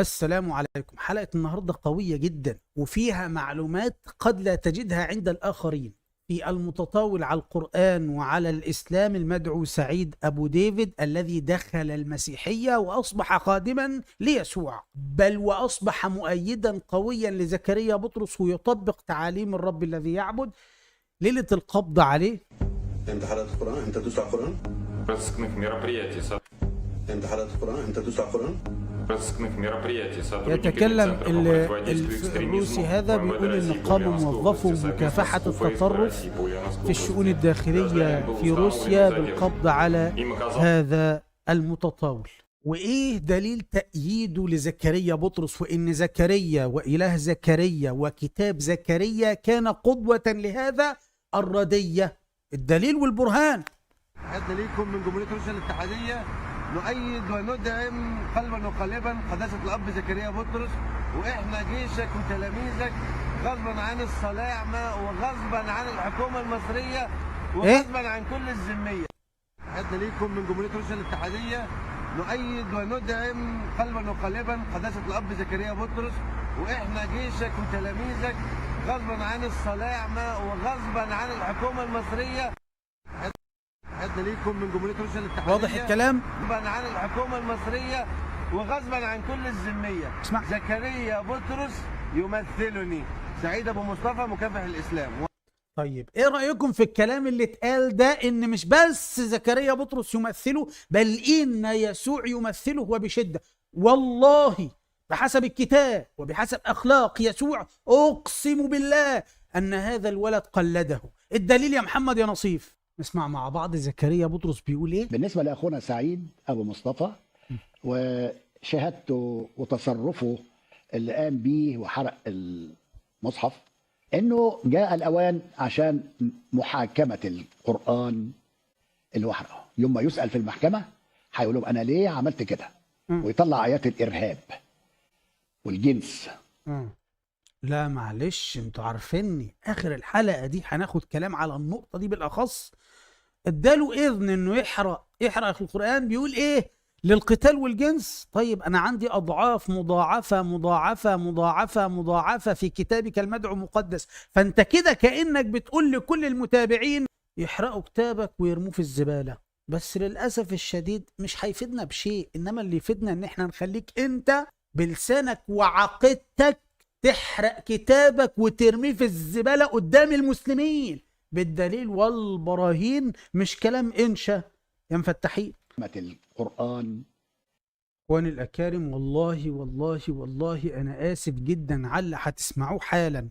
السلام عليكم. حلقة النهاردة قوية جدا وفيها معلومات قد لا تجدها عند الآخرين. في المتطاول على القرآن وعلى الإسلام المدعو سعيد أبو ديفيد الذي دخل المسيحية وأصبح خادما ليسوع، بل وأصبح مؤيدا قويا لزكريا بطرس ويطبق تعاليم الرب الذي يعبد. ليلة القبض عليه انت حلقة القرآن، انت تدوس على القرآن. انت حلقة القرآن، انت تدوس على القرآن. يتكلم الروسي هذا بيقول ان قاموا موظفو مكافحة التطرف في الشؤون الداخلية في روسيا بالقبض على هذا المتطاول. وايه دليل تأييده لزكريا بطرس وان زكريا وإله زكريا وكتاب زكريا كان قدوة لهذا الردية؟ الدليل والبرهان. حد ليكم من جمهورية روسيا الاتحادية نؤيد وندعم قلبا وقالبا قداسة الأب زكريا بطرس، وإحنا جيشك وتلاميذك غصبا عن الصلاعمة وغصبا عن الحكومة المصرية وغصبا عن كل الذمية. حد ليكم من جمهورية روسيا الاتحادية نؤيد وندعم قلبا وقالبا قداسة الأب زكريا بطرس، وإحنا جيشك وتلاميذك غصبا عن الصلاعمة وغصبا عن الحكومة المصرية. حد ليكم من جمهورية روسيا الاتحادية واضح الكلام؟ غصبا عن الحكومة المصرية وغصبا عن كل الذمية. اسمع. زكريا بطرس يمثلني، سعيد أبو مصطفى مكافح الإسلام. طيب ايه رأيكم في الكلام اللي اتقال ده، ان مش بس زكريا بطرس يمثله بل ان يسوع يمثله وبشدة؟ والله بحسب الكتاب وبحسب اخلاق يسوع اقسم بالله ان هذا الولد قلده. الدليل يا محمد يا نصيف. نسمع مع بعض زكريا بطرس بيقول ايه. بالنسبة لأخونا سعيد أبو مصطفى وشهادته وتصرفه اللي قام بيه وحرق المصحف، إنه جاء الأوان عشان محاكمة القرآن اللي هو حرقه. يوم ما يسأل في المحكمة هيقول لهم أنا ليه عملت كده، ويطلع آيات الإرهاب والجنس. لا معلش، انتوا عارفيني اخر الحلقة دي هناخد كلام على النقطة دي بالاخص. اداله اذن انه يحرق القرآن. بيقول ايه؟ للقتال والجنس. طيب انا عندي اضعاف مضاعفة مضاعفة مضاعفة مضاعفة في كتابك المدعو مقدس، فانت كده كأنك بتقول لكل المتابعين يحرقوا كتابك ويرموه في الزبالة. بس للأسف الشديد مش هيفيدنا بشيء، انما اللي يفيدنا ان احنا نخليك انت بلسانك وعقيدتك تحرق كتابك وترميه في الزبالة قدام المسلمين بالدليل والبراهين، مش كلام انشا يا مفتحين. القرآن. اخواني الاكارم، والله والله والله انا اسف جدا على اللي هتسمعوه حالا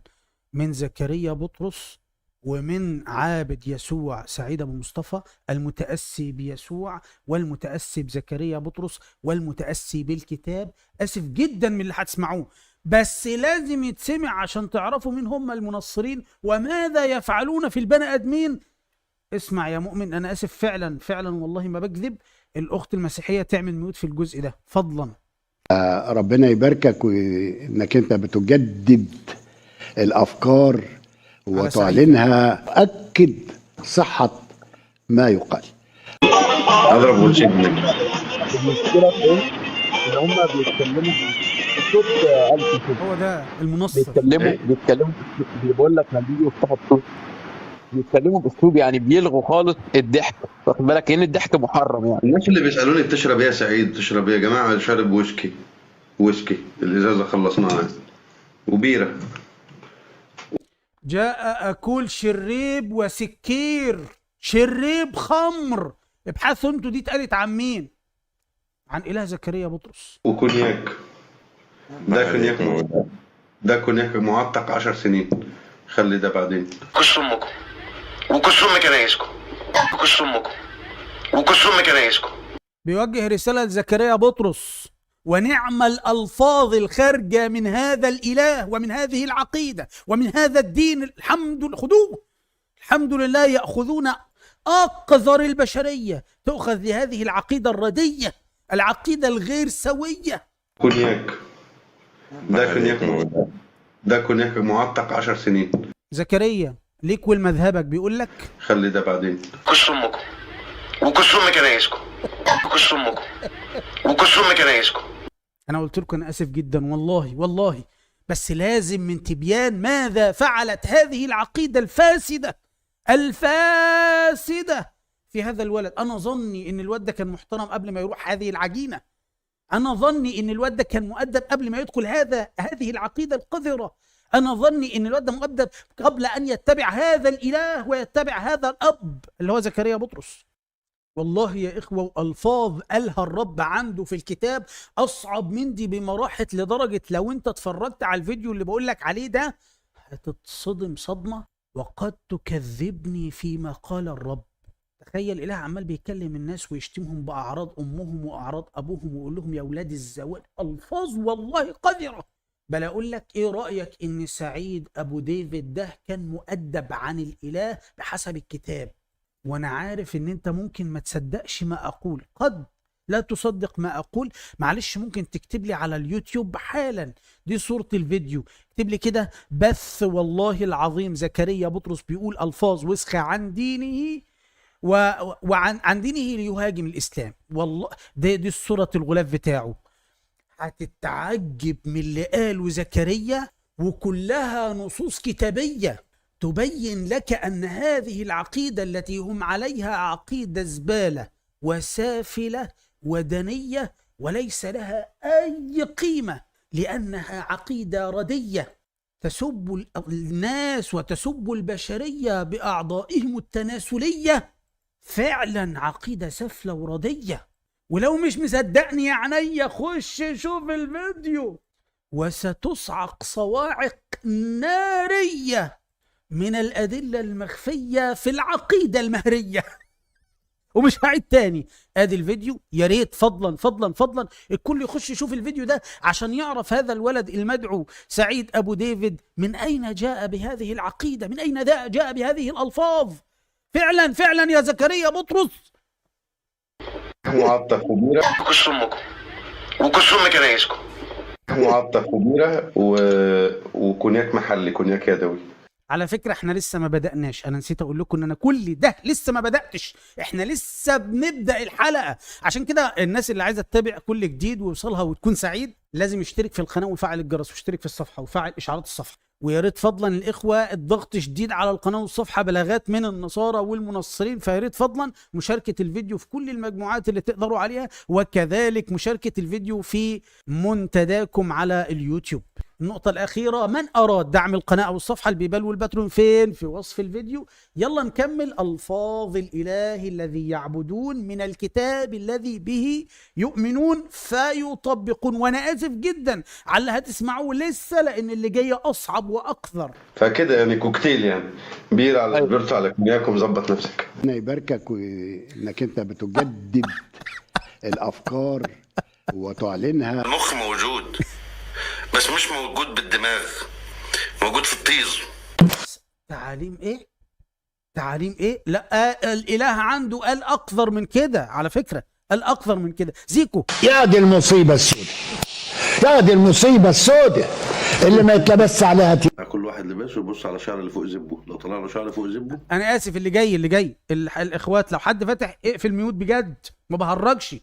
من زكريا بطرس ومن عابد يسوع سعيد ابو مصطفى المتأسي بيسوع والمتأسي بزكريا بطرس والمتأسي بالكتاب. اسف جدا من اللي هتسمعوه، بس لازم يتسمع عشان تعرفوا مين هم المنصرين وماذا يفعلون في البني ادمين. اسمع يا مؤمن، انا اسف فعلا فعلا والله ما بكذب. الاخت المسيحيه تعمل ميوت في الجزء ده فضلا. ربنا يباركك وانك انت بتجدد الافكار وتعلنها. اكد صحه ما يقال. اضرب بولشيت منك. المشكله في ايه؟ ان هم بيتكلموا بصوت ألف كده. هو ده المنصر. بيتكلموا بيقول لك لما بيجي يفتحوا الصوت بيتكلموا باسلوب يعني بيلغوا خالص الضحك، واخد بالك؟ كأن الضحك محرم يعني. الناس اللي بيسالوني بتشرب ايه يا سعيد؟ تشرب ايه يا جماعه؟ شارب ويسكي الازازه خلصناها وبيره. جاء اكل شريب وسكير، شريب خمر. ابحثوا انتوا دي اتقالت عن مين؟ عن اله زكريا بطرس. وكونياك. ده كونياك معتق 10 سنين. خلي ده بعدين. كش امكم وكش ام كنايسكم وكش امكم وكش ام كنايسكم. بيوجه رسالة لزكريا بطرس: ونعم الألفاظ الخارجة من هذا الإله ومن هذه العقيدة ومن هذا الدين. الحمد لله يأخذون أقذر البشرية تأخذ لهذه العقيدة الردية، العقيدة الغير سوية. كونياك. ده كونياك معتق 10 سنين. زكريا ليك والمذهبك بيقول لك خلي ده بعدين. كش امكم وكش ام كنايسكم وكش امكم وكش ام كنايسكم. انا قلت لكم انا اسف جدا والله والله، بس لازم من تبيان ماذا فعلت هذه العقيدة الفاسدة في هذا الولد. انا ظني ان الواد ده كان محترم قبل ما يروح هذه العجينة، انا ظني ان الواد ده كان مؤدب قبل ما يدخل هذه العقيدة القذرة، انا ظني ان الواد ده مؤدب قبل ان يتبع هذا الاله ويتبع هذا الاب اللي هو زكريا بطرس. والله يا إخوة، وألفاظ قالها الرب عنده في الكتاب أصعب من دي بمراحل، لدرجة لو أنت اتفرجت على الفيديو اللي بقولك عليه ده هتتصدم صدمة. وقد تكذبني فيما قال الرب. تخيل إله عمال بيكلم الناس ويشتمهم بأعراض أمهم وأعراض أبوهم ويقول لهم يا ولاد الزوال، ألفاظ والله قذرة. بل أقول لك إيه رأيك إن سعيد أبو ديفيد ده كان مؤدب عن الإله بحسب الكتاب؟ وانا عارف ان انت ممكن ما تصدقش ما اقول، قد لا تصدق ما اقول، معلش ممكن تكتب لي على اليوتيوب حالا، دي صورة الفيديو، اكتب لي كده بث والله العظيم زكريا بطرس بيقول الفاظ وسخة عن دينه وعن دينه ليهاجم الاسلام. والله دي الصورة الغلاف بتاعه. هتتعجب من اللي قاله زكريا، وكلها نصوص كتابية تبين لك أن هذه العقيدة التي هم عليها عقيدة زبالة وسافلة ودنية وليس لها أي قيمة، لأنها عقيدة ردية تسب الناس وتسب البشرية بأعضائهم التناسلية. فعلا عقيدة سافلة وردية. ولو مش مصدقني يا عينيا خش شوف الفيديو، وستصعق صواعق نارية من الأدلة المخفية في العقيدة المهرية. ومش هعيد تاني، ادي الفيديو، يا ريت فضلا فضلا فضلا الكل يخش يشوف الفيديو ده عشان يعرف هذا الولد المدعو سعيد ابو ديفيد من اين جاء بهذه العقيدة، من اين جاء بهذه الالفاظ. فعلا فعلا يا زكريا بطرس معطف وبيرة وكش امكم وكش ام كنايسكم. معطف وبيرة وكونياك محلي، كونياك يدوي. على فكرة احنا لسه ما بدأناش، انا نسيت اقول لكم ان انا كل ده لسه ما بدأتش، احنا لسه بنبدأ الحلقة. عشان كده الناس اللي عايزة تتابع كل جديد ويوصلها وتكون سعيد لازم يشترك في القناة ويفعل الجرس ويشترك في الصفحة ويفعل اشعارات الصفحة. ويا ريت فضلا الاخوة الضغط شديد على القناة والصفحة، بلاغات من النصارى والمنصرين، فيا ريت فضلا مشاركة الفيديو في كل المجموعات اللي تقدروا عليها، وكذلك مشاركة الفيديو في منتداكم على اليوتيوب. النقطة الأخيرة، من أراد دعم القناة أو الصفحة البيبال والباترون فين؟ في وصف الفيديو. يلا نكمل ألفاظ الإله الذي يعبدون من الكتاب الذي به يؤمنون فيطبقون. وأنا آسف جدا على اللي هتسمعوه لسه، لأن اللي جاي أصعب وأكثر. فكده يعني كوكتيل، يعني بير على سبيرتو على كونياك ومظبط نفسك. ربنا يباركك وانك انت بتجدد الافكار وتعلنها. المخ موجود بس مش موجود بالدماغ، موجود في الطيز. تعاليم ايه؟ تعاليم ايه؟ لا الاله عنده قال اكثر من كده، على فكره قال اكثر من كده. زيكو يا دي المصيبه السوداء، يا دي المصيبه السوداء اللي ما يتلبس عليها كل واحد لباسه يبص على شعر اللي فوق زبه، لو طلع له شعر فوق زبه. انا اسف، اللي جاي الاخوات لو حد فتح اقفل ميوت بجد، ما بهرجش،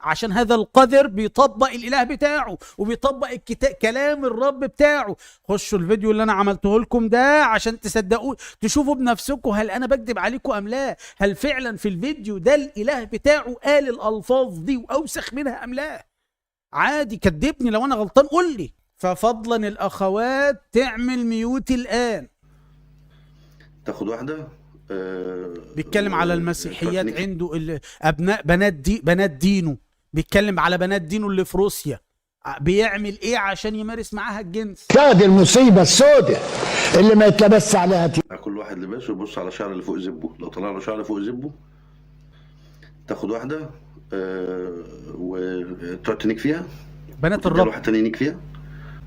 عشان هذا القذر بيطبق الاله بتاعه وبيطبق الكتاب كلام الرب بتاعه. خشوا الفيديو اللي انا عملته لكم ده عشان تصدقوا، تشوفوا بنفسكم هل انا بكذب عليكم ام لا، هل فعلا في الفيديو ده الاله بتاعه قال الالفاظ دي واوسخ منها ام لا. عادي كدبني لو انا غلطان قول لي. ففضلا الاخوات تعمل ميوت الان. تاخد واحده بيتكلم على المسيحيات عنده ابناء بنات دينه، بيتكلم على بنات دينه اللي في روسيا، بيعمل ايه عشان يمارس معاها الجنس. يا دي المصيبه السوداء اللي ما يتلبس عليها كل واحد لباسه يبص على شعر اللي فوق زبه، لو طلع له شعر فوق زبه تاخد واحده وتقعد تنيك فيها، بنات الرب، واحد تاني ينيك فيها.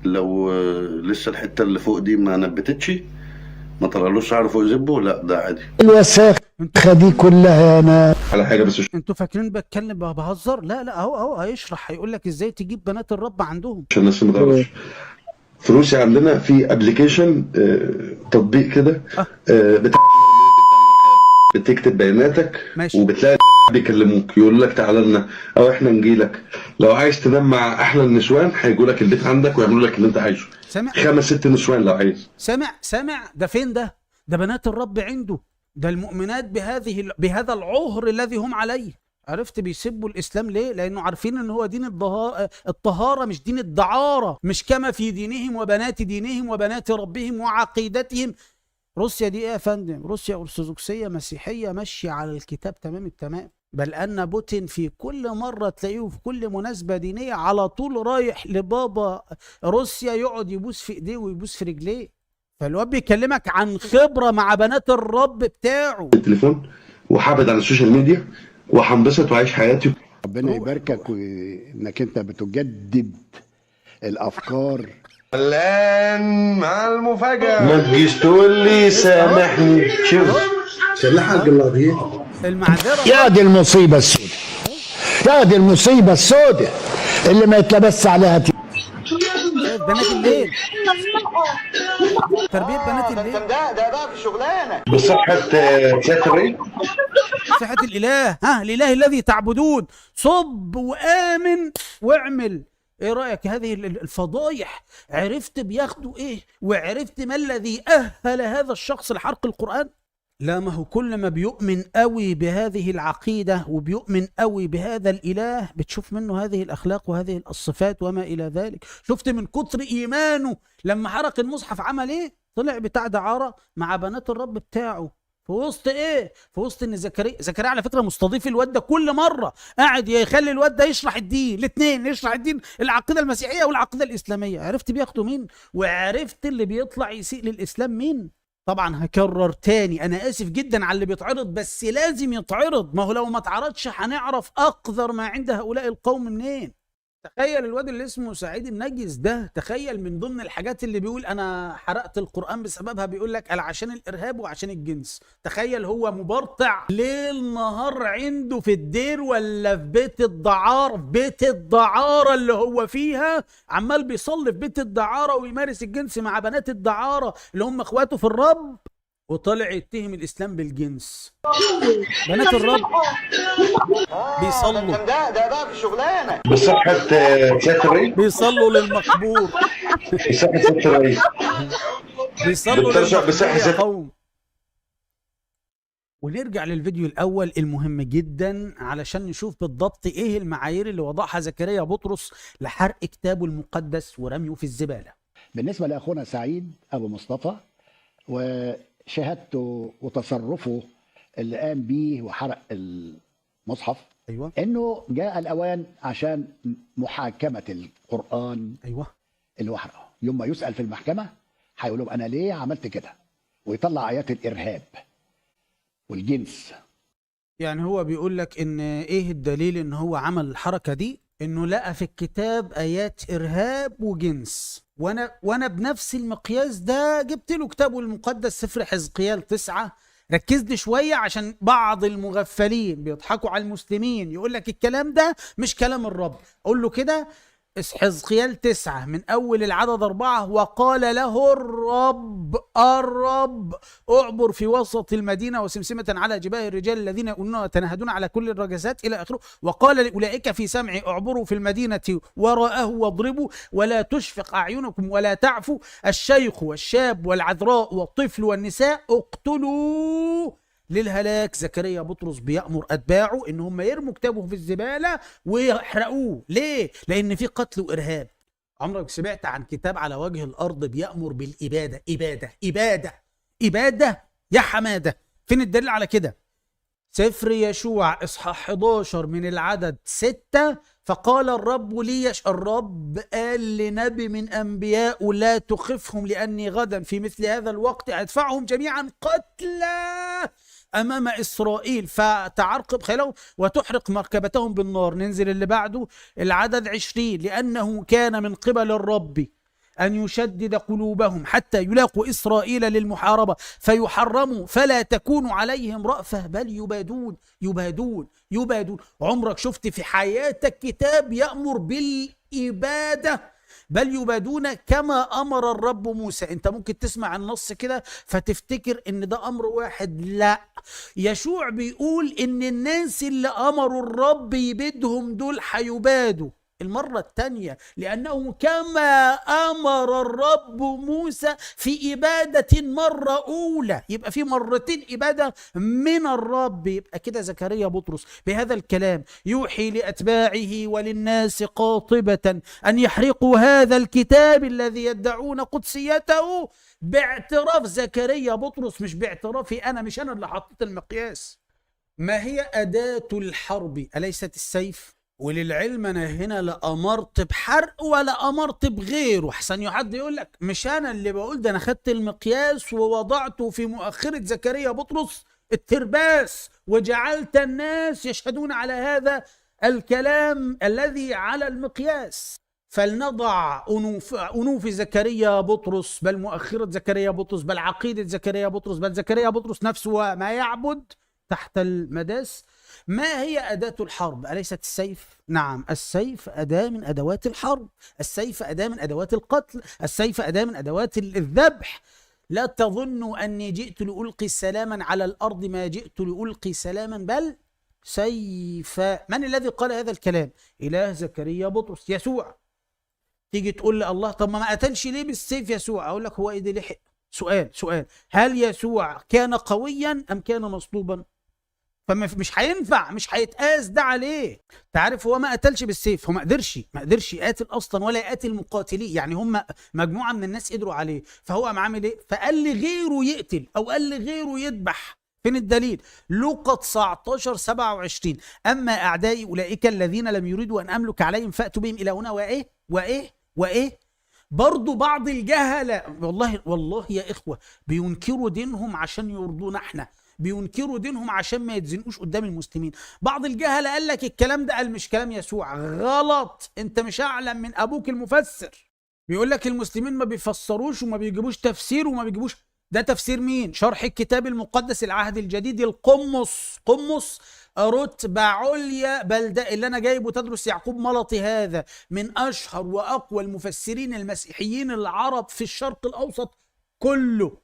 لو لسه الحته اللي فوق دي ما نبتتش، ما طلعلوش شعر فوق زبه، لا ده عادي. الوساخه دي كلها انا على حاجه بس. انتوا فاكرين بتكلم بهزر؟ لا اهو هيشرح، هيقول لك ازاي تجيب بنات الرب عندهم عشان الناس ما تعرفش. في روسيا عندنا في ابلكيشن تطبيق كده بتكتب بياناتك ماشي. وبتلاقي بيكلموك يقول لك تعالى لنا او احنا نجي لك، لو عايز تنام مع احلى النسوان هيجوا لك البيت عندك ويعملوا لك اللي انت عايزه. سامع 5 6 نسوان لو عايز. سامع ده فين ده بنات الرب عنده، ده المؤمنات بهذا العهر الذي هم عليه. عرفت بيسبوا الاسلام ليه؟ لانه عارفين ان هو دين الطهاره مش دين الدعاره، مش كما في دينهم وبنات دينهم وبنات ربهم وعقيدتهم. روسيا دي ايه يا فندم؟ روسيا ارثوذكسيه مسيحيه ماشيه على الكتاب تمام التمام، بل ان بوتين في كل مره تلاقيه في كل مناسبه دينيه على طول رايح لبابا روسيا يقعد يبوس في ايديه ويبوس في رجليه. فالواد بيكلمك عن خبره مع بنات الرب بتاعه. التليفون وحابد على السوشيال ميديا وهنبسط وعيش حياتي. ربنا يباركك وانك انت بتجدد الافكار. الان مع المفاجاه. ما تجيش تقول لي سامحني. شوف سلحك القضية. المعذره يا دي المصيبه السوداء، يا دي المصيبه السوداء اللي ما يتلبس عليها بنات الليل، تربيه بنات الليل. ده بقى في شغلانه. بصحة سيادة الرئيس. صحة الإله، الإله الذي تعبدون، صب وآمن واعمل. ايه رأيك هذه الفضايح؟ عرفت بياخدوا ايه؟ وعرفت ما الذي أهل هذا الشخص لحرق القرآن؟ لا، ما هو كل ما بيؤمن قوي بهذه العقيدة وبيؤمن قوي بهذا الإله بتشوف منه هذه الأخلاق وهذه الصفات وما إلى ذلك. شفت من كتر إيمانه لما حرق المصحف عمل ايه؟ طلع بتاع دعارة مع بنات الرب بتاعه. في وسط ايه؟ في وسط ان زكريا على فكره مستضيف الواد ده كل مره، قاعد يخلي الواد ده يشرح الدين، الاثنين يشرح الدين، العقيده المسيحيه والعقيده الاسلاميه. عرفت بياخدوا مين؟ وعرفت اللي بيطلع يسيء للاسلام مين؟ طبعا هكرر تاني، انا اسف جدا على اللي بيتعرض، بس لازم يتعرض، ما هو لو ما اتعرضش هنعرف اقذر ما عند هؤلاء القوم منين. تخيل الواد اللي اسمه سعيد النجس ده، تخيل من ضمن الحاجات اللي بيقول انا حرقت القرآن بسببها بيقول لك قال عشان الارهاب وعشان الجنس. تخيل هو مبرطع ليل نهار عنده في الدير ولا في بيت الدعارة، في بيت الدعارة اللي هو فيها، عمال بيصلي في بيت الدعارة ويمارس الجنس مع بنات الدعارة اللي هم اخواته في الرب، وطلع يتهم الاسلام بالجنس. بنات الرب بيصلوا، ده بقى في شغلانه. بصحة سيادة الرئيس. بيصلوا للمقبور، بصحة سيادة الرئيس. بيصلوا بترجع بصحة للمقبور يا سيادة. قوم. ونرجع للفيديو الأول المهم جدا علشان نشوف بالضبط إيه المعايير اللي وضعها زكريا بطرس لحرق كتابه المقدس ورميه في الزبالة. بالنسبه لاخونا سعيد ابو مصطفى وشهادته وتصرفه اللي قام بيه وحرق المصحف، أيوة انه جاء الاوان عشان محاكمه القران أيوة. اللي هو حرقه. يوم ما يسال في المحكمه هيقول لهم انا ليه عملت كده، ويطلع ايات الارهاب والجنس. يعني هو بيقول لك إن إيه الدليل إن هو عمل الحركة دي؟ إنه لقى في الكتاب آيات إرهاب وجنس. وأنا بنفس المقياس ده جبت له كتابه المقدس سفر حزقيال 9. ركز لي شوية عشان بعض المغفلين بيضحكوا على المسلمين، يقول لك الكلام ده مش كلام الرب. أقول له كده حزقيال 9 من أول العدد 4، وقال له الرب أعبر في وسط المدينة وسمسمة على جباه الرجال الذين يؤمنون ويتنهدون على كل الرجسات إلى آخره. وقال لأولئك في سمعي اعبروا في المدينة وراءه واضربوا ولا تشفق أعينكم ولا تعفوا، الشيخ والشاب والعذراء والطفل والنساء اقتلوا للهلاك. زكريا بطرس بيأمر أتباعه إن هم يرموا كتابه في الزبالة ويحرقوه. ليه؟ لأن في قتل وإرهاب. عمرك سمعت عن كتاب على وجه الأرض بيأمر بالإبادة؟ إبادة يا حمادة. فين الدليل على كده؟ سفر يشوع إصحاح 11 من العدد 6، فقال الرب لي، الرب قال لنبي من أنبياء لا تخفهم لأني غدا في مثل هذا الوقت أدفعهم جميعا قتلى أمام إسرائيل فتعرقب خيلهم وتحرق مركبتهم بالنار. ننزل اللي بعده العدد 20، لأنه كان من قبل الرب أن يشدد قلوبهم حتى يلاقوا إسرائيل للمحاربة فيحرموا فلا تكون عليهم رأفة بل يبادون. عمرك شفت في حياتك كتاب يأمر بالإبادة؟ بل يبادون كما أمر الرب موسى. انت ممكن تسمع النص كده فتفتكر ان ده أمر واحد، لا، يشوع بيقول ان الناس اللي أمروا الرب يبيدهم دول هيبادوا المرة الثانية، لأنه كما أمر الرب موسى في إبادة مرة أولى، يبقى في مرتين إبادة من الرب. يبقى كده زكريا بطرس بهذا الكلام يوحي لأتباعه وللناس قاطبة أن يحرقوا هذا الكتاب الذي يدعون قدسيته، باعتراف زكريا بطرس، مش باعترافي أنا، مش أنا اللي حطيت المقياس. ما هي أداة الحرب؟ أليست السيف؟ وللعلم انا هنا لا امرت بحرق ولا امرت بغيره. احسن حد يقول لك مش انا اللي بقول ده، انا خدت المقياس ووضعته في مؤخرة زكريا بطرس الترباس وجعلت الناس يشهدون على هذا الكلام الذي على المقياس. فلنضع أنوف زكريا بطرس، بل مؤخرة زكريا بطرس، بل عقيدة زكريا بطرس، بل زكريا بطرس نفسه وما يعبد تحت المداس. ما هي أداة الحرب؟ أليست السيف؟ نعم، السيف أداة من أدوات الحرب، السيف أداة من أدوات القتل، السيف أداة من أدوات الذبح. لا تظنوا أني جئت لألقي سلاما على الأرض، ما جئت لألقي سلاما بل سيفا. من الذي قال هذا الكلام؟ إله زكريا بطرس، يسوع. تيجي تقول لي الله طب ما قتلش ليه بالسيف يسوع؟ أقول لك هو إيه ده لحق؟ سؤال، هل يسوع كان قويا أم كان مصلوبا؟ فمش هينفع، مش هيتقاس ده عليه. تعرف هو ما قتلش بالسيف، هو ما قدرش يقاتل اصلا ولا يقاتل مقاتليه، يعني هم مجموعه من الناس قدروا عليه، فهو قام عامل ايه؟ فقال لغيره يقتل او قال لغيره يذبح. فين الدليل؟ لوقا 19:27 اما اعدائي اولئك الذين لم يريدوا ان املك عليهم فاتوا بهم الى هنا وايه برضو بعض الجهله والله يا اخوه بينكروا دينهم عشان يرضونا احنا، بينكروا دينهم عشان ما يتزنقوش قدام المسلمين. بعض الجهله قال لك الكلام ده قال مش كلام يسوع. غلط، انت مش اعلم من ابوك المفسر. بيقول لك المسلمين ما بيفسروش وما بيجيبوش تفسير وما بيجيبوش. ده تفسير مين؟ شرح الكتاب المقدس العهد الجديد قمص رتبة عليا، بل ده اللي انا جايبه تدرس يعقوب ملطي، هذا من اشهر واقوى المفسرين المسيحيين العرب في الشرق الاوسط كله.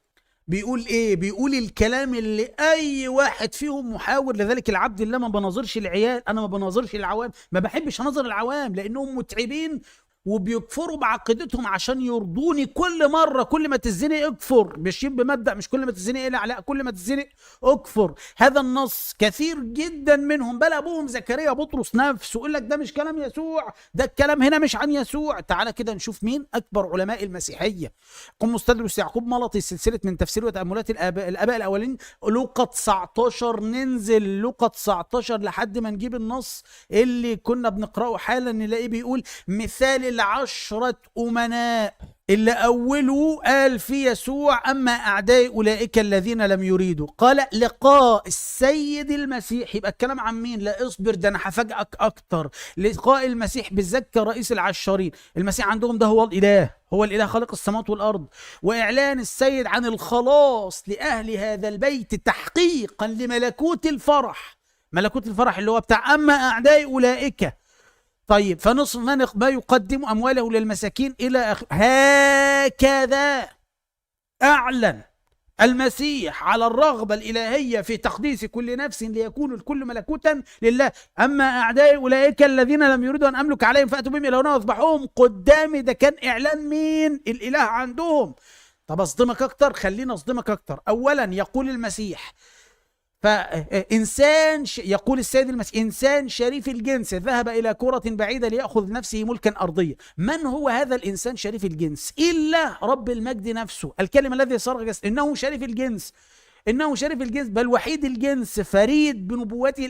بيقول ايه؟ بيقول الكلام اللي اي واحد فيهم محاور. لذلك العبد اللي ما بناظرش العيال، انا ما بناظرش العوام، ما بحبش اناظر العوام لانهم متعبين وبيكفروا بعقيدتهم عشان يرضوني. كل مره كل ما تزنق اكفر، ماشيين بمبدا مش كل ما تزنق اقلع، لا كل ما تزنق اكفر. هذا النص كثير جدا منهم، بل ابوهم زكريا بطرس نفسه يقول لك ده مش كلام يسوع، ده الكلام هنا مش عن يسوع. تعالى كده نشوف مين اكبر علماء المسيحيه. قم تدرس يعقوب ملطي سلسله من تفسير وتاملات الاباء الاولين، لوقا 19، ننزل لوقا 19 لحد ما نجيب النص اللي كنا بنقراه حالا، نلاقيه بيقول مثال 10 أمناء اللي أوله قال في يسوع أما أعداء أولئك الذين لم يريدوا، قال لقاء السيد المسيح. يبقى الكلام عن مين؟ لا اصبر، ده أنا هفاجئك أكتر. لقاء المسيح بالزكى رئيس العشارين. المسيح عندهم ده هو الإله خالق السماوات والأرض، وإعلان السيد عن الخلاص لأهل هذا البيت تحقيقا لملكوت الفرح. ملكوت الفرح اللي هو بتاع أما أعداء أولئك. طيب فنصف ما يقدم أمواله للمساكين إلى هكذا أعلن المسيح على الرغبة الإلهية في تقديس كل نفس ليكون الكل ملكوتا لله. أما أعداء أولئك الذين لم يريدوا أن أملك عليهم فأتوا بهم إلى هنا واذبحوهم قدامي. ده كان إعلان مين؟ الإله عندهم. طب أصدمك أكتر، خلينا أصدمك أكتر. أولا يقول المسيح فإنسان يقول السيد المسيح إنسان شريف الجنس ذهب إلى كرة بعيدة ليأخذ نفسه ملكا أرضيا. من هو هذا الإنسان شريف الجنس؟ إلا رب المجد نفسه، الكلمة الذي صار جسد. إنه شريف الجنس، بل وحيد الجنس، فريد بنبوته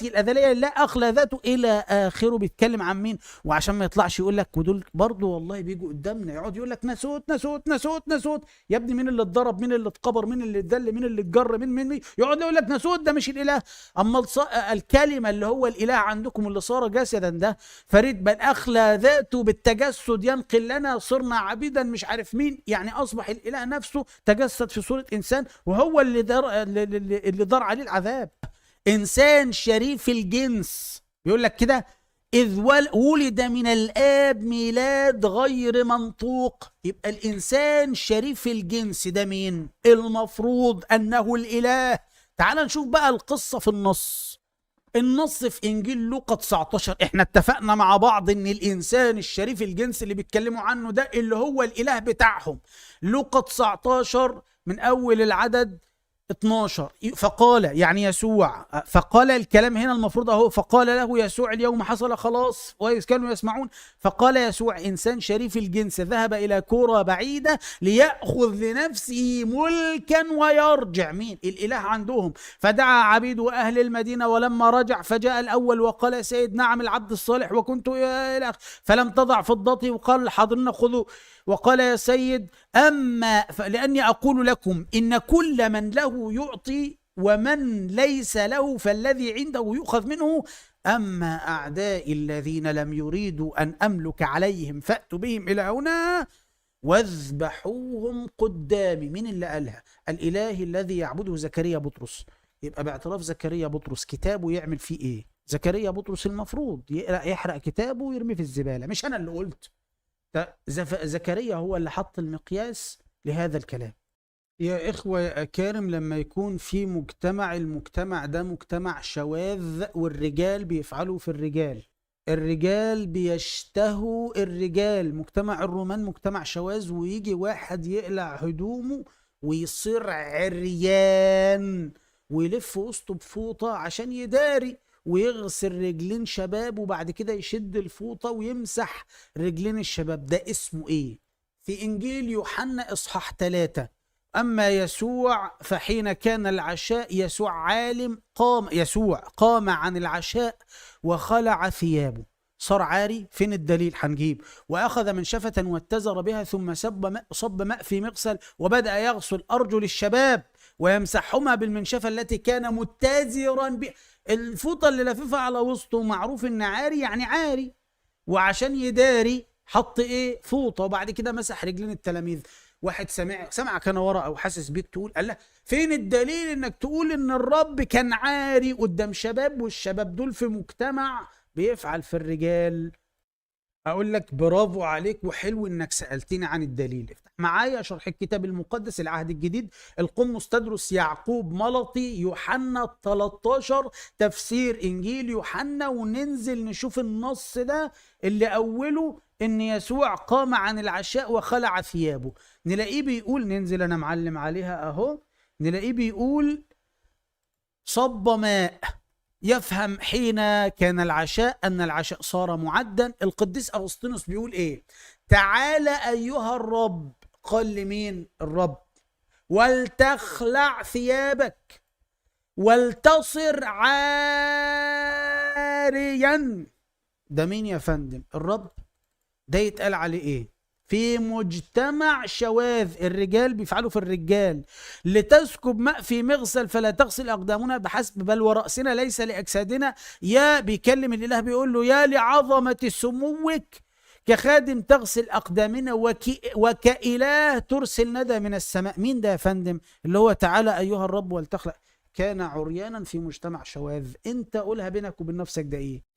الأزلية لا أخلى ذاته إلى آخره. بيتكلم عن مين؟ وعشان ما يطلعش يقول لك ودول برضه والله بيجوا قدامنا يقعد يقول لك ناسوت. يا ابني مين اللي اتضرب؟ مين اللي اتقبر؟ مين اللي اتدل؟ مين اللي اتجر؟ مين يقعد يقول لك ناسوت ده مش الإله. أما الكلمة اللي هو الإله عندكم اللي صار جسدا ده فريد بل أخلى ذاته بالتجسد، ينقل لنا صرنا عبيدا مش عارف مين، يعني أصبح الإله نفسه تجسد في صورة إنسان وهو اللي دار عليه العذاب. إنسان شريف الجنس بيقول لك كده إذ ولد من الآب ميلاد غير منطوق. يبقى الإنسان شريف الجنس ده مين؟ المفروض أنه الإله. تعال نشوف بقى القصة في النص في إنجيل لوقا 19. احنا اتفقنا مع بعض ان الإنسان الشريف الجنس اللي بيتكلموا عنه ده اللي هو الإله بتاعهم. لوقا 19 من أول العدد 12. فقال، يعني يسوع، فقال الكلام هنا المفروض اهو، فقال له يسوع اليوم حصل خلاص وإذ كانوا يسمعون. فقال يسوع إنسان شريف الجنس ذهب إلى كرة بعيدة ليأخذ لنفسه ملكا ويرجع. مين؟ الإله عندهم. فدعا عبيد أهل المدينة ولما رجع فجاء الأول وقال سيد نعم العبد الصالح وكنت إلى فلم تضع فضتي وقال حاضرين خذوا. وقال يا سيد أما لأني أقول لكم إن كل من له يعطي ومن ليس له فالذي عنده يؤخذ منه. أما أعدائي الذين لم يريدوا أن أملك عليهم فأتوا بهم إلى هنا واذبحوهم قدامي. مين اللي قالها؟ الإله الذي يعبده زكريا بطرس. يبقى باعتراف زكريا بطرس كتابه يعمل فيه إيه؟ زكريا بطرس المفروض يحرق كتابه ويرميه في الزبالة. مش أنا اللي قلت، زكريا هو اللي حط المقياس لهذا الكلام. يا إخوة يا أكارم، لما يكون في المجتمع ده مجتمع شواذ والرجال بيفعلوا في الرجال بيشتهوا الرجال، مجتمع الرومان مجتمع شواذ، ويجي واحد يقلع هدومه ويصير عريان ويلف وسطه بفوطة عشان يداري، ويغسل رجلين شباب وبعد كده يشد الفوطة ويمسح رجلين الشباب. ده اسمه ايه؟ في انجيل يوحنا اصحاح 3. اما يسوع فحين كان العشاء يسوع قام عن العشاء وخلع ثيابه. صار عاري. فين الدليل؟ هنجيب. واخذ منشفة واتزر بها ثم صب ماء في مغسل وبدأ يغسل ارجل الشباب ويمسحهما بالمنشفة التي كان متزرا بها. الفوطة اللي لففها على وسطه معروف ان عاري، يعني عاري، وعشان يداري حط ايه؟ فوطة، وبعد كده مسح رجلين التلاميذ. واحد سمعك انا ورا او حاسس بيك تقول قال لا فين الدليل انك تقول ان الرب كان عاري قدام شباب والشباب دول في مجتمع بيفعل في الرجال؟ اقول لك برافو عليك وحلو انك سألتني عن الدليل. افتح معايا شرح الكتاب المقدس العهد الجديد، القمص تدرس يعقوب ملطي، يوحنا 13 تفسير انجيل يوحنا، وننزل نشوف النص ده اللي اوله ان يسوع قام عن العشاء وخلع ثيابه. نلاقيه بيقول، ننزل انا معلم عليها اهو، نلاقيه بيقول صب ماء. يفهم حين كان العشاء أن العشاء صار معدا. القديس أغسطينوس بيقول إيه؟ تعالى أيها الرب. قال لمين؟ الرب. ولتخلع ثيابك ولتصر عاريا. ده مين يا فندم؟ الرب. ده يتقال عليه إيه؟ في مجتمع شواذ الرجال بيفعلوا في الرجال. لتسكب ماء في مغسل فلا تغسل أقدامنا بحسب بل ورأسنا ليس لأجسادنا. يا بيكلم الإله بيقول له يا لعظمة سموك كخادم تغسل أقدامنا وكإله ترسل ندى من السماء. مين ده يا فندم؟ اللي هو تعالى أيها الرب ولتخلق. كان عريانا في مجتمع شواذ. انت قولها بينك وبين نفسك، ده ايه؟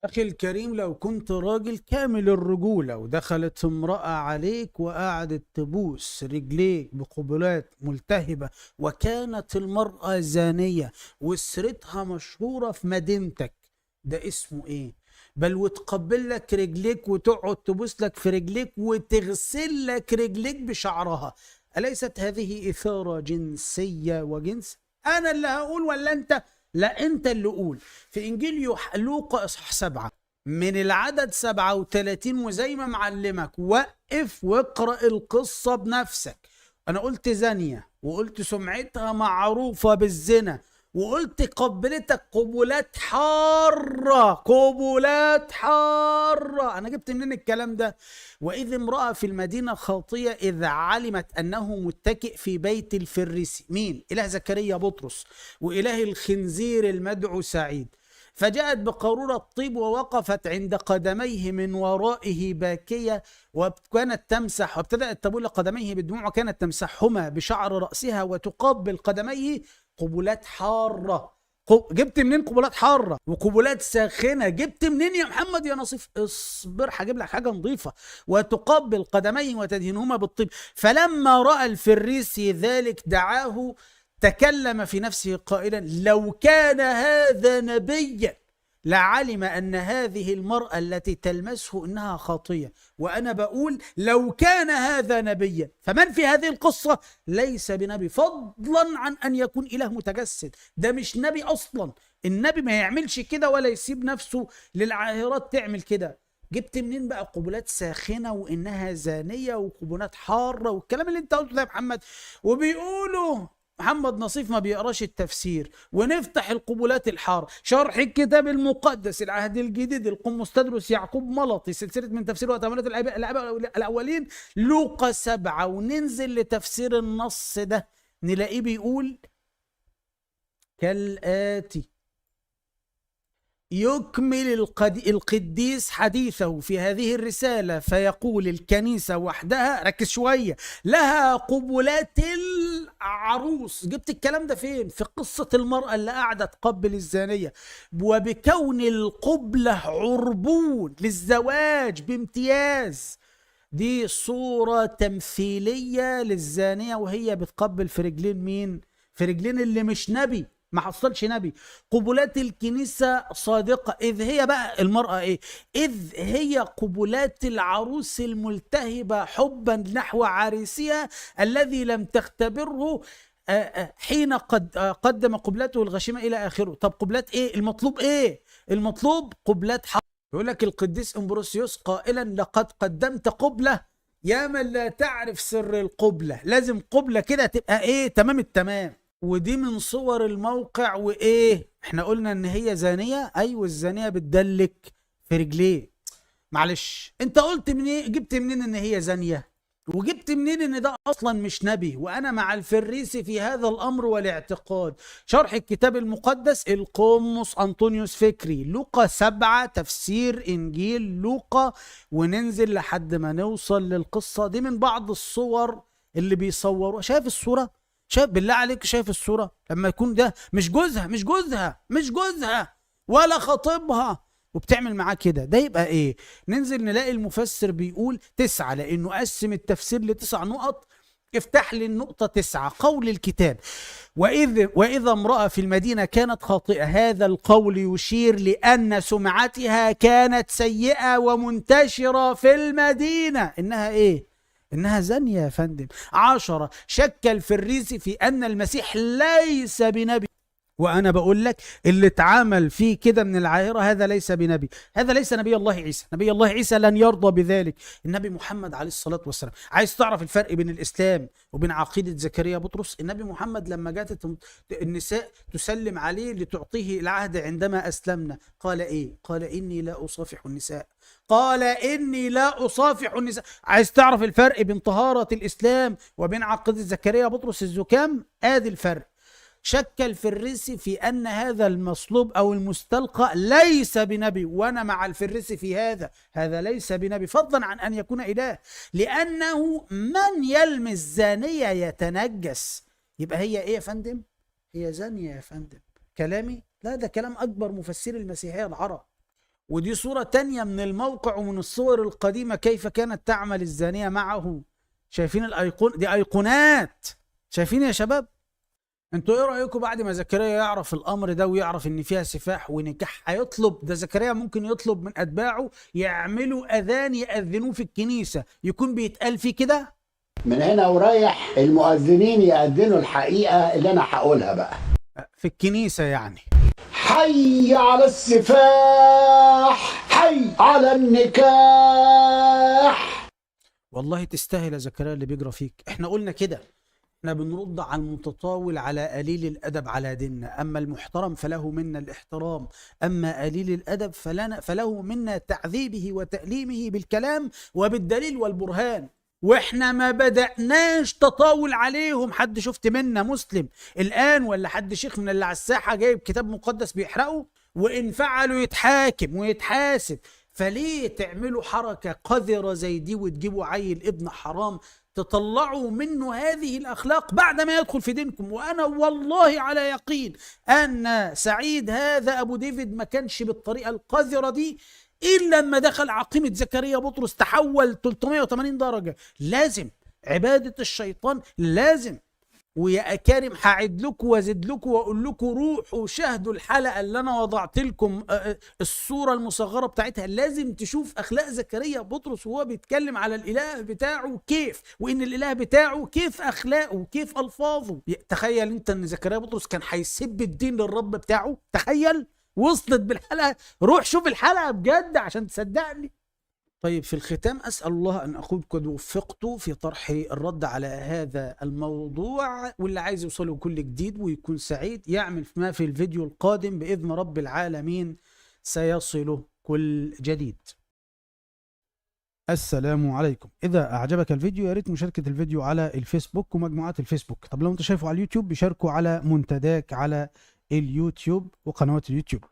أخي الكريم، لو كنت راجل كامل الرجولة ودخلت امرأة عليك وقعدت تبوس رجليك بقبلات ملتهبة وكانت المرأة زانية وسرتها مشهورة في مدينتك، ده اسمه ايه؟ بل وتقبل لك رجليك وتقعد تبوس لك في رجليك وتغسل لك رجليك بشعرها، أليست هذه إثارة جنسية وجنس؟ أنا اللي هقول ولا أنت؟ لا، انت اللي قول. في انجيل لوقا اصحاح 7 من العدد 37، وزي ما معلمك وقف واقرأ القصة بنفسك. انا قلت زانية وقلت سمعتها معروفة بالزنا وقلت قبلتك قبلات حارة، قبلات حارة. أنا جبت منين الكلام ده؟ وإذ امرأة في المدينة خاطية إذ علمت أنه متكئ في بيت الفريسي. مين؟ إله زكريا بطرس وإله الخنزير المدعو سعيد. فجاءت بقارورة طيب ووقفت عند قدميه من ورائه باكية وكانت تمسح، وابتدأت تبول قدميه بالدموع وكانت تمسحهما بشعر رأسها وتقبل قدميه قبلات حارة. جبت منين قبلات حاره وقبلات ساخنه؟ جبت منين يا محمد يا نصيف؟ اصبر هجيب لك حاجه نظيفه. وتقبل قدميه وتدهنهما بالطيب. فلما راى الفريسي ذلك دعاه، تكلم في نفسه قائلا لو كان هذا نبيا لعلم أن هذه المرأة التي تلمسه إنها خاطية. وأنا بقول لو كان هذا نبيا، فمن في هذه القصة ليس بنبي، فضلا عن أن يكون إله متجسد. ده مش نبي أصلا. النبي ما يعملش كده ولا يسيب نفسه للعاهرات تعمل كده. جبت منين بقى قبلات ساخنة وإنها زانية وقبلات حارة والكلام اللي انت قلته ده يا محمد؟ وبيقولوا محمد نصيف ما بيقراش التفسير. ونفتح القبلات الحارة، شرح الكتاب المقدس العهد الجديد القمص تدرس يعقوب ملطي، سلسلة من تفسير وتأملات الآباء الأولين، لوقا 7، وننزل لتفسير النص ده نلاقيه بيقول كالآتي: يكمل القديس حديثه في هذه الرسالة فيقول الكنيسة وحدها، ركز شوية، لها قبلات العروس. جبت الكلام ده فين؟ في قصة المرأة اللي قاعدة تقبل الزانية. وبكون القبلة عربون للزواج بامتياز. دي صورة تمثيلية للزانية وهي بتقبل في رجلين مين؟ في رجلين اللي مش نبي، ما حصلش نبي. قبلات الكنيسة صادقة. إذ هي بقى المرأة إيه؟ إذ هي قبلات العروس الملتهبة حبا نحو عريسها الذي لم تختبره حين قدم قبلته الغشيمة إلى آخره. طب قبلات إيه؟ المطلوب إيه؟ المطلوب قبلات حق. يقول لك القديس أمبروسيوس قائلا لقد قدمت قبلة يا من لا تعرف سر القبلة. لازم قبلة كده تبقى إيه؟ تمام التمام. ودي من صور الموقع. وايه احنا قلنا ان هي زانية. ايوه الزانية بتدلك في رجليه. معلش انت قلت منين؟ جبت منين ان هي زانية؟ وجبت منين ان ده اصلا مش نبي؟ وانا مع الفريسي في هذا الامر والاعتقاد. شرح الكتاب المقدس القمص انطونيوس فكري، لوقا 7، تفسير انجيل لوقا، وننزل لحد ما نوصل للقصة دي. من بعض الصور اللي بيصوروا، شايف الصورة؟ شايف بالله عليك؟ شايف الصورة؟ لما يكون ده مش جوزها ولا خطيبها وبتعمل معاه كده، ده يبقى ايه؟ ننزل نلاقي المفسر بيقول 9، لانه قسم التفسير ل9 نقط. افتح لي النقطة 9. قول الكتاب: وإذا امرأة في المدينة كانت خاطئة. هذا القول يشير لأن سمعتها كانت سيئة ومنتشرة في المدينة. إنها إيه؟ إنها زانية يا فندم. 10، شك الفريسي في أن المسيح ليس بنبي. وأنا بقول لك اللي اتعامل فيه كده من العاهرة هذا ليس بنبي، هذا ليس نبي الله عيسى. نبي الله عيسى لن يرضى بذلك. النبي محمد عليه الصلاة والسلام. عايز تعرف الفرق بين الإسلام وبين عقيدة زكريا بطرس؟ النبي محمد لما جات النساء تسلم عليه لتعطيه العهد عندما أسلمنا، قال إيه؟ قال إني لا أصافح النساء. قال إني لا أصافح النساء. عايز تعرف الفرق بين طهارة الإسلام وبين عقيدة زكريا بطرس الزكام؟ آدي الفرق. شك الفريسي في أن هذا المصلوب أو المستلقى ليس بنبي، وأنا مع الفريسي في هذا ليس بنبي، فضلا عن أن يكون إله، لأنه من يلمس زانية يتنجس. يبقى هي إيه يا فندم؟ هي زانية يا فندم. كلامي؟ لا، ده كلام أكبر مفسري المسيحية العرب. ودي صورة تانية من الموقع ومن الصور القديمة كيف كانت تعمل الزانية معه. شايفين الأيقون؟ دي أيقونات. شايفين يا شباب؟ انتوا ايه رأيكم بعد ما زكريا يعرف الامر ده ويعرف ان فيها سفاح ونكاح هيطلب؟ ده زكريا ممكن يطلب من اتباعه يعملوا اذان يأذنوه في الكنيسة، يكون بيتقال فيه كده من هنا ورايح المؤذنين يأذنوا الحقيقة اللي انا هقولها بقى في الكنيسة. يعني حي على السفاح، حي على النكاح. والله تستاهل يا زكريا اللي بيجرى فيك. احنا قلنا كده، احنا بنرد على المتطاول على قليل الادب على ديننا. اما المحترم فله منا الاحترام، اما قليل الادب فله منا تعذيبه وتأليمه بالكلام وبالدليل والبرهان. واحنا ما بدأناش تطاول عليهم. حد شفت منا مسلم الان ولا حد شيخ من اللي على الساحه جايب كتاب مقدس بيحرقه؟ وان فعلوا يتحاكم ويتحاسب. فليه تعملوا حركة قذرة زي دي وتجيبوا عيل ابن حرام تطلعوا منه هذه الأخلاق بعد ما يدخل في دينكم؟ وأنا والله على يقين أن سعيد هذا أبو ديفيد ما كانش بالطريقة القذرة دي إلا لما دخل عقيمة زكريا بطرس تحول 380 درجة. لازم عبادة الشيطان لازم. ويا أكارم هعد لكم وازد لكم واقول لكم روحوا شاهدوا الحلقه اللي انا وضعت لكم الصوره المصغره بتاعتها. لازم تشوف اخلاق زكريا بطرس وهو بيتكلم على الاله بتاعه كيف، وان الاله بتاعه كيف اخلاقه كيف الفاظه. تخيل انت ان زكريا بطرس كان هيسب الدين للرب بتاعه. تخيل وصلت بالحلقه. روح شوف الحلقه بجد عشان تصدقني. طيب في الختام أسأل الله أن أكون قد وفقت في طرح الرد على هذا الموضوع، واللي عايز يوصله كل جديد ويكون سعيد يعمل ما في الفيديو القادم بإذن رب العالمين سيصله كل جديد. السلام عليكم. إذا أعجبك الفيديو يا ريت مشاركة الفيديو على الفيسبوك ومجموعات الفيسبوك. طب لو أنت شايفه على اليوتيوب بيشاركوا على منتداك على اليوتيوب وقنوات اليوتيوب.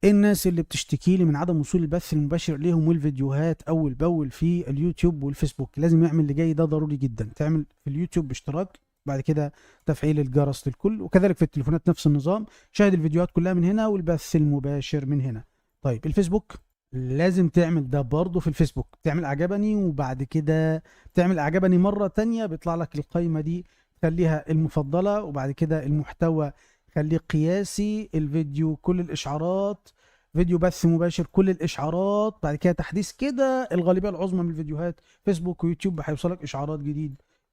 الناس اللي بتشتكي لي من عدم وصول البث المباشر ليهم والفيديوهات اول باول في اليوتيوب والفيسبوك، لازم يعمل اللي جاي ده ضروري جدا. تعمل في اليوتيوب باشتراك، بعد كده تفعيل الجرس للكل، وكذلك في التليفونات نفس النظام. شاهد الفيديوهات كلها من هنا والبث المباشر من هنا. طيب الفيسبوك لازم تعمل ده برضه في الفيسبوك، تعمل اعجبني وبعد كده تعمل اعجبني مرة تانية بيطلع لك القائمة دي، خليها المفضلة وبعد كده المحتوى خليه قياسي، الفيديو كل الاشعارات، فيديو بث مباشر كل الاشعارات، بعد كده تحديث كده الغالبيه العظمى من الفيديوهات فيسبوك ويوتيوب هيوصلك اشعارات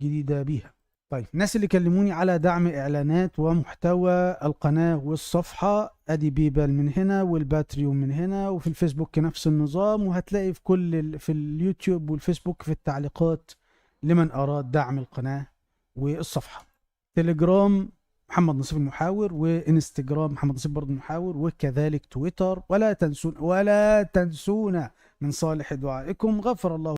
جديده بيها. طيب الناس اللي كلموني على دعم اعلانات ومحتوى القناه والصفحه، ادي بيبال من هنا والباتريون من هنا، وفي الفيسبوك نفس النظام، وهتلاقي في كل في اليوتيوب والفيسبوك في التعليقات لمن اراد دعم القناه والصفحه. تليجرام محمد نصيف المحاور، وانستجرام محمد نصيف برضه المحاور، وكذلك تويتر. ولا تنسونا من صالح دعائكم. غفر الله